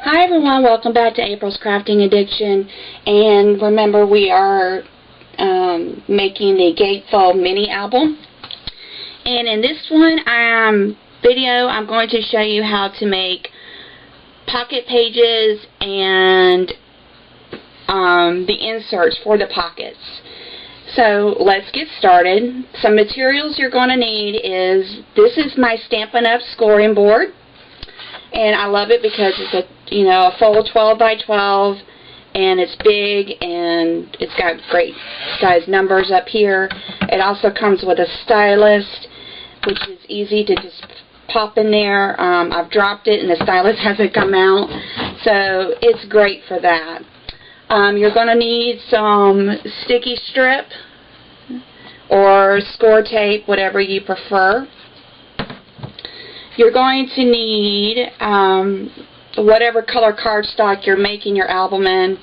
Hi everyone, welcome back to April's Crafting Addiction, and remember we are making the gatefold mini album, and in this video I'm going to show you how to make pocket pages and the inserts for the pockets. So let's get started. Some materials you're going to need this is my Stampin' Up! Scoring board. And I love it because it's a full 12 by 12, and it's big, and it's got great size numbers up here. It also comes with a stylus, which is easy to just pop in there. I've dropped it, and the stylus hasn't come out, so it's great for that. You're going to need some sticky strip or score tape, whatever you prefer. You're going to need whatever color cardstock you're making your album in,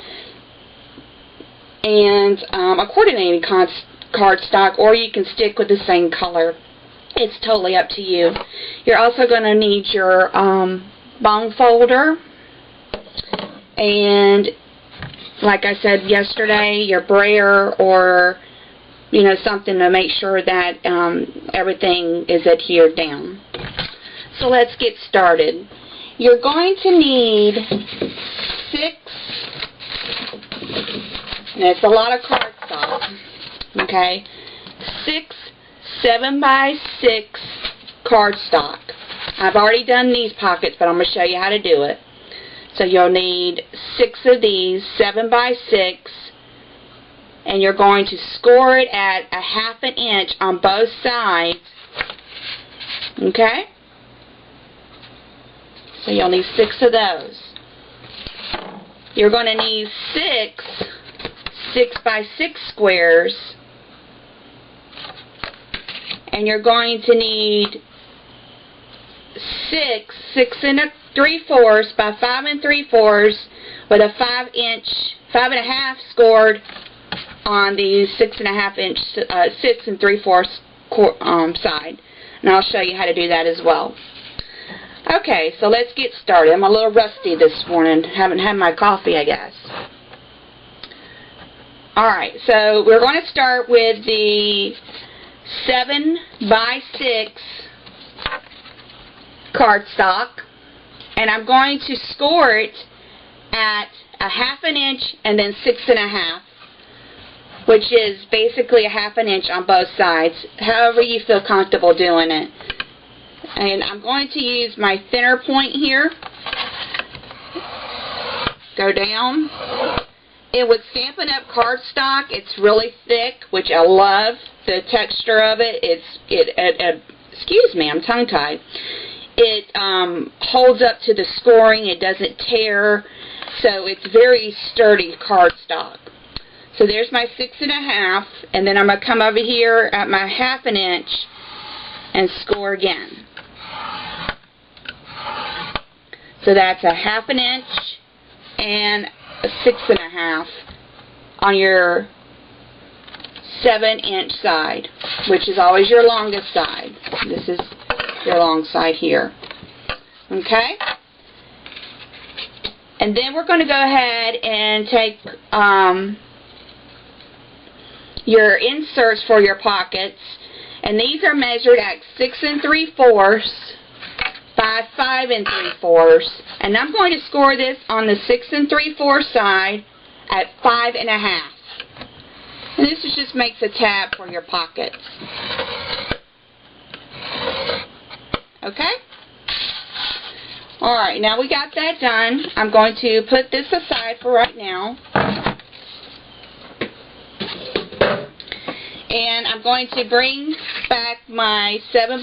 and a coordinating cardstock, or you can stick with the same color. It's totally up to you. You're also going to need your bone folder, and like I said yesterday, your brayer, or something to make sure that everything is adhered down. So let's get started. You're going to need 6, and it's a lot of cardstock, okay, 6 7 by 6 cardstock. I've already done these pockets, but I'm going to show you how to do it. So you'll need 6 of these, 7 by 6, and you're going to score it at a 1/2 inch on both sides, okay? So you'll need 6 of those. You're going to need 6 by 6 squares, and you're going to need 6 6 3/4 by 5 3/4 with a 5.5 scored on the 6.5 inch 6 3/4 side, and I'll show you how to do that as well. Okay, so let's get started. I'm a little rusty this morning. Haven't had my coffee, I guess. Alright, so we're going to start with the 7 by 6 cardstock, and I'm going to score it at a 1/2 inch and then 6.5, which is basically a 1/2 inch on both sides, however you feel comfortable doing it. And I'm going to use my thinner point here. Go down. And with Stampin' Up! Cardstock, it's really thick, which I love the texture of it. Excuse me, I'm tongue-tied. It holds up to the scoring. It doesn't tear. So it's very sturdy cardstock. So there's my 6.5, and then I'm going to come over here at my 1/2 inch and score again. So that's a 1/2 inch and a 6.5 on your 7-inch side, which is always your longest side. This is your long side here. Okay? And then we're going to go ahead and take your inserts for your pockets, and these are measured at 6 3/4 by 5 3/4, and I'm going to score this on the 6 3/4 side at 5.5. And this just makes a tab for your pockets. Okay? Alright, now we got that done. I'm going to put this aside for right now. And I'm going to bring back my 7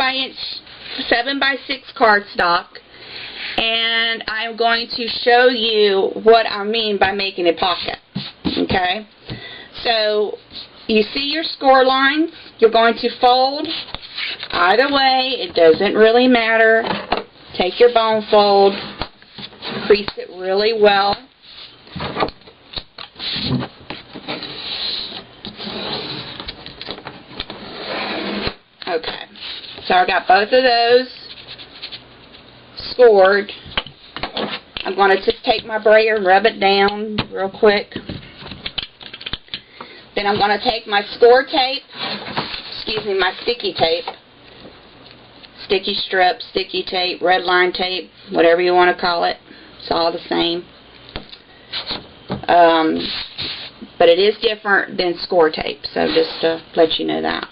by 6 cardstock, and I'm going to show you what I mean by making a pocket. Okay? So you see your score lines. You're going to fold either way. It doesn't really matter. Take your bone fold, crease it really well. Okay, so I got both of those scored. I'm going to just take my brayer and rub it down real quick. Then I'm going to take my score tape, my sticky tape, sticky strip, sticky tape, red line tape, whatever you want to call it. It's all the same. But it is different than score tape, so just to let you know that.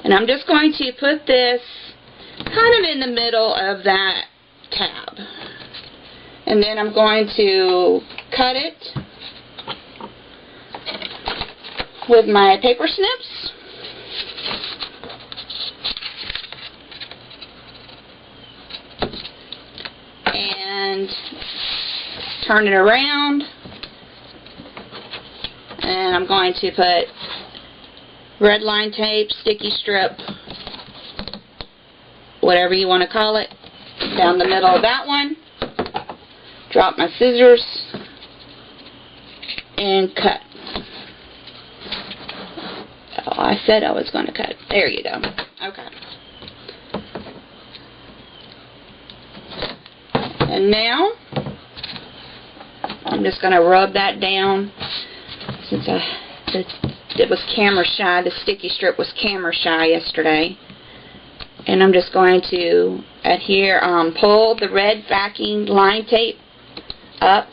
And I'm just going to put this kind of in the middle of that tab. And then I'm going to cut it with my paper snips. And turn it around. And I'm going to put red line tape, sticky strip, whatever you want to call it, down the middle of that one. Drop my scissors and cut. Oh, I said I was going to cut. There you go. Okay. And now I'm just going to rub that down. Since it was camera shy, the sticky strip was camera shy yesterday. And I'm just going to adhere, pull the red backing line tape up.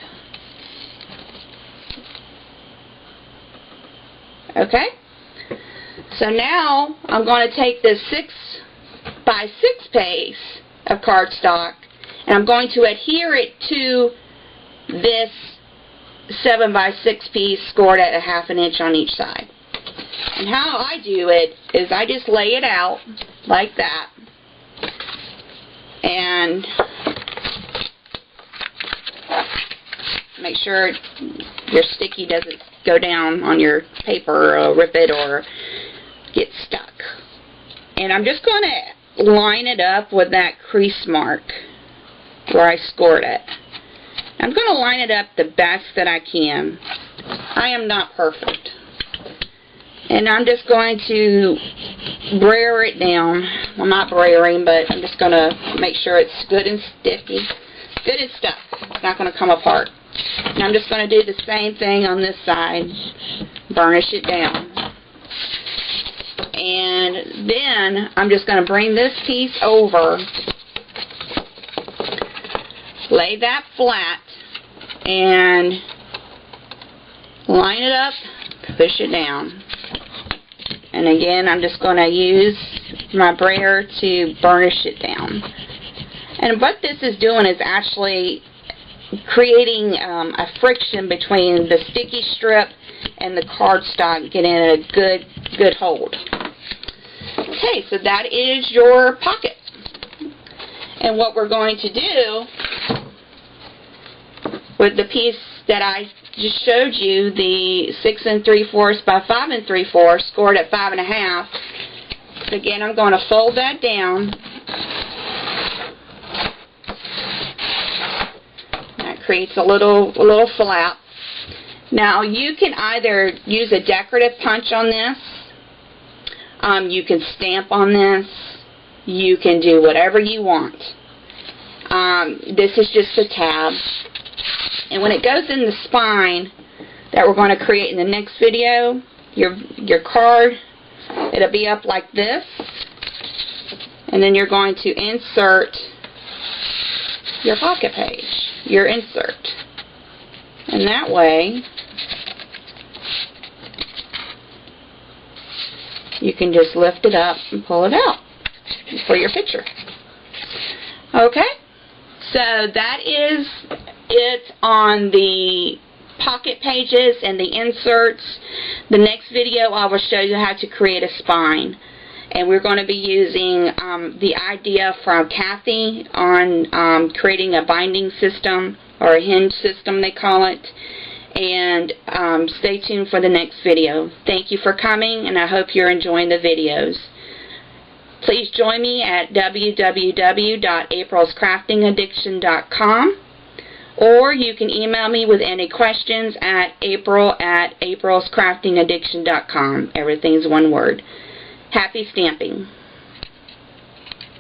Okay. So now I'm going to take this 6x6 piece of cardstock and I'm going to adhere it to this 7x6 piece scored at 1/2 inch on each side. And how I do it is I just lay it out like that. And make sure your sticky doesn't go down on your paper or rip it or get stuck. And I'm just going to line it up with that crease mark where I scored it. I'm going to line it up the best that I can. I am not perfect. And I'm just going to brayer it down. Well, not brayering, but I'm just going to make sure it's good and sticky. Good and stuck. It's not going to come apart. And I'm just going to do the same thing on this side. Burnish it down. And then I'm just going to bring this piece over. Lay that flat. And line it up. Push it down. And again, I'm just going to use my brayer to burnish it down. And what this is doing is actually creating a friction between the sticky strip and the cardstock, getting a good hold. Okay, so that is your pocket. And what we're going to do with the piece that I just showed you, the 6 3/4 by 5 3/4, scored at 5.5. So again, I'm going to fold that down. That creates a little flap. Now you can either use a decorative punch on this. You can stamp on this. You can do whatever you want. This is just a tab. And when it goes in the spine that we're going to create in the next video, your card, it'll be up like this. And then you're going to insert your pocket page, your insert. And that way, you can just lift it up and pull it out for your picture. Okay? So that is it on the pocket pages and the inserts. The next video I will show you how to create a spine. And we're going to be using the idea from Kathy on creating a binding system, or a hinge system they call it. And stay tuned for the next video. Thank you for coming, and I hope you're enjoying the videos. Please join me at www.aprilscraftingaddiction.com, or you can email me with any questions at april@aprilscraftingaddiction.com. Everything's one word. Happy stamping.